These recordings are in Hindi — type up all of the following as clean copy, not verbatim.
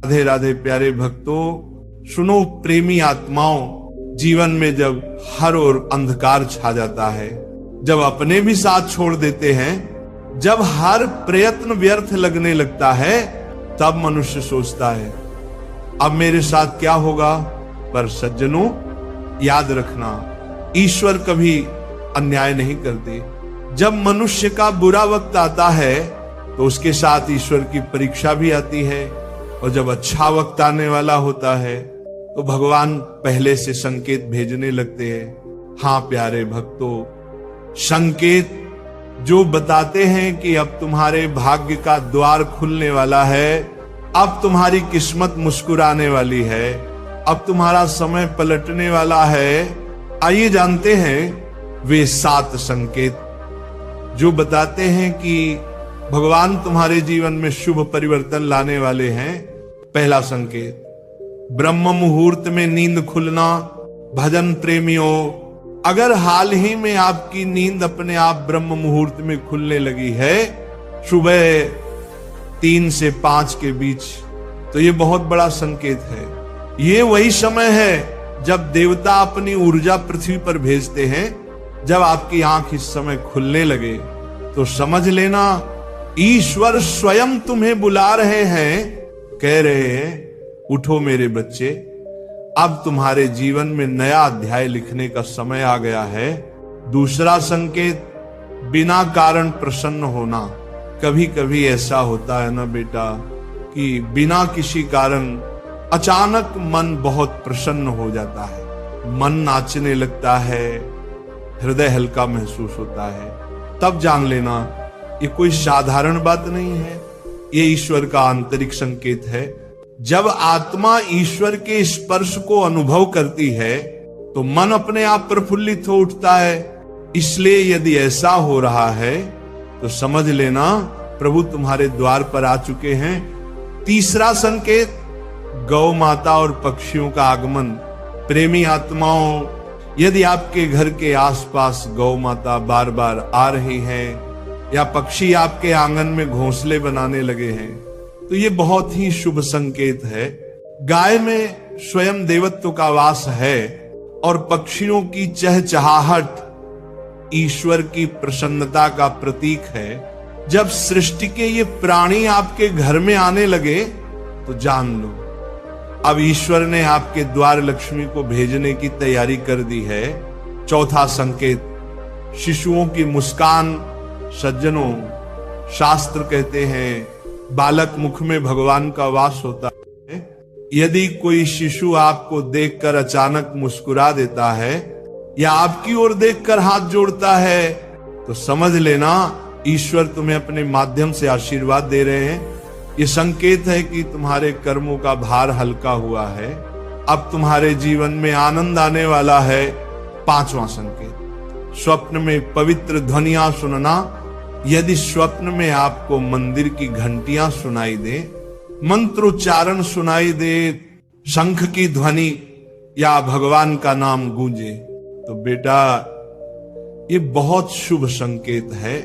राधे राधे प्यारे भक्तों, सुनो प्रेमी आत्माओं, जीवन में जब हर ओर अंधकार छा जाता है, जब अपने भी साथ छोड़ देते हैं, जब हर प्रयत्न व्यर्थ लगने लगता है, तब मनुष्य सोचता है अब मेरे साथ क्या होगा। पर सज्जनों, याद रखना, ईश्वर कभी अन्याय नहीं करते। जब मनुष्य का बुरा वक्त आता है तो उसके साथ ईश्वर की परीक्षा भी आती है, और जब अच्छा वक्त आने वाला होता है तो भगवान पहले से संकेत भेजने लगते हैं। हाँ प्यारे भक्तों, संकेत जो बताते हैं कि अब तुम्हारे भाग्य का द्वार खुलने वाला है, अब तुम्हारी किस्मत मुस्कुराने वाली है, अब तुम्हारा समय पलटने वाला है। आइए जानते हैं वे 7 संकेत जो बताते हैं कि भगवान तुम्हारे जीवन में शुभ परिवर्तन लाने वाले हैं। पहला संकेत, ब्रह्म मुहूर्त में नींद खुलना। भजन प्रेमियों, अगर हाल ही में आपकी नींद अपने आप ब्रह्म मुहूर्त में खुलने लगी है, सुबह 3 से 5 के बीच, तो ये बहुत बड़ा संकेत है। ये वही समय है जब देवता अपनी ऊर्जा पृथ्वी पर भेजते हैं। जब आपकी आंख इस समय खुलने लगे तो समझ लेना ईश्वर स्वयं तुम्हें बुला रहे हैं, कह रहे हैं उठो मेरे बच्चे, अब तुम्हारे जीवन में नया अध्याय लिखने का समय आ गया है। दूसरा संकेत, बिना कारण प्रसन्न होना। कभी कभी ऐसा होता है ना बेटा कि बिना किसी कारण अचानक मन बहुत प्रसन्न हो जाता है, मन नाचने लगता है, हृदय हल्का महसूस होता है। तब जान लेना ये कोई साधारण बात नहीं है, ये ईश्वर का आंतरिक संकेत है। जब आत्मा ईश्वर के स्पर्श को अनुभव करती है तो मन अपने आप प्रफुल्लित हो उठता है। इसलिए यदि ऐसा हो रहा है तो समझ लेना प्रभु तुम्हारे द्वार पर आ चुके हैं। तीसरा संकेत, गौ माता और पक्षियों का आगमन। प्रेमी आत्माओं, यदि आपके घर के आसपास गौ माता बार बार आ रही हैं या पक्षी आपके आंगन में घोंसले बनाने लगे हैं, तो ये बहुत ही शुभ संकेत है। गाय में स्वयं देवत्व का वास है और पक्षियों की चहचहाहट ईश्वर की प्रसन्नता का प्रतीक है। जब सृष्टि के ये प्राणी आपके घर में आने लगे तो जान लो अब ईश्वर ने आपके द्वार लक्ष्मी को भेजने की तैयारी कर दी है। चौथा संकेत, शिशुओं की मुस्कान। सज्जनों, शास्त्र कहते हैं बालक मुख में भगवान का वास होता है। यदि कोई शिशु आपको देखकर अचानक मुस्कुरा देता है या आपकी ओर देखकर हाथ जोड़ता है तो समझ लेना ईश्वर तुम्हें अपने माध्यम से आशीर्वाद दे रहे हैं। ये संकेत है कि तुम्हारे कर्मों का भार हल्का हुआ है, अब तुम्हारे जीवन में आनंद आने वाला है। पांचवा संकेत, स्वप्न में पवित्र ध्वनियां सुनना। यदि स्वप्न में आपको मंदिर की घंटियां सुनाई दे, मंत्रोच्चारण सुनाई दे, शंख की ध्वनि या भगवान का नाम गूंजे, तो बेटा ये बहुत शुभ संकेत है।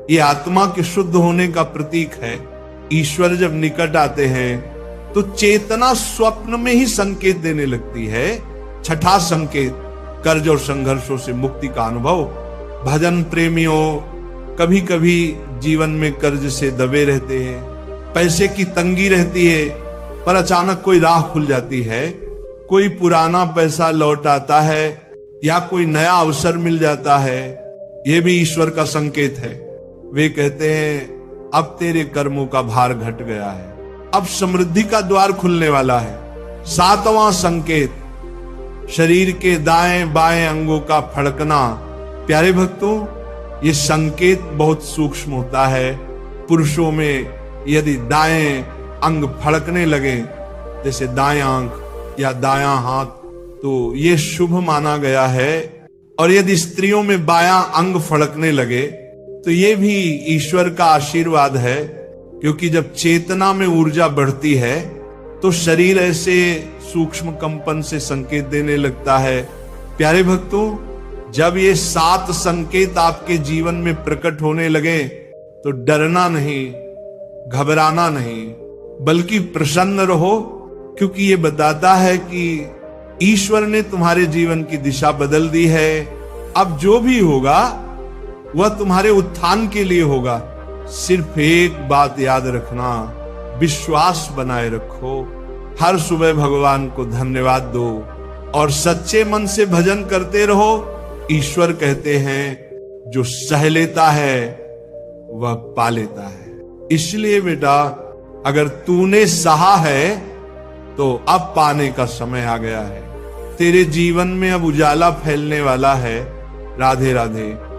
ये आत्मा के शुद्ध होने का प्रतीक है। ईश्वर जब निकट आते हैं तो चेतना स्वप्न में ही संकेत देने लगती है। छठा संकेत, कर्ज और संघर्षों से मुक्ति का अनुभव। भजन प्रेमियों, कभी कभी जीवन में कर्ज से दबे रहते हैं, पैसे की तंगी रहती है, पर अचानक कोई राह खुल जाती है, कोई पुराना पैसा लौट आता है या कोई नया अवसर मिल जाता है। यह भी ईश्वर का संकेत है। वे कहते हैं अब तेरे कर्मों का भार घट गया है, अब समृद्धि का द्वार खुलने वाला है। सातवां संकेत, शरीर के दाएं बाएं अंगों का फड़कना। प्यारे भक्तों, ये संकेत बहुत सूक्ष्म होता है। पुरुषों में यदि दाएं अंग फड़कने लगे, जैसे दाएं आंख या दायां हाथ, तो ये शुभ माना गया है। और यदि स्त्रियों में बायां अंग फड़कने लगे तो ये भी ईश्वर का आशीर्वाद है, क्योंकि जब चेतना में ऊर्जा बढ़ती है तो शरीर ऐसे सूक्ष्म कंपन से संकेत देने लगता है। प्यारे भक्तों, जब ये 7 संकेत आपके जीवन में प्रकट होने लगे तो डरना नहीं, घबराना नहीं, बल्कि प्रसन्न रहो, क्योंकि ये बताता है कि ईश्वर ने तुम्हारे जीवन की दिशा बदल दी है। अब जो भी होगा वह तुम्हारे उत्थान के लिए होगा। सिर्फ एक बात याद रखना, विश्वास बनाए रखो। हर सुबह भगवान को धन्यवाद दो और सच्चे मन से भजन करते रहो। ईश्वर कहते हैं जो सह लेता है वह पा लेता है। इसलिए बेटा, अगर तूने सहा है तो अब पाने का समय आ गया है। तेरे जीवन में अब उजाला फैलने वाला है। राधे राधे।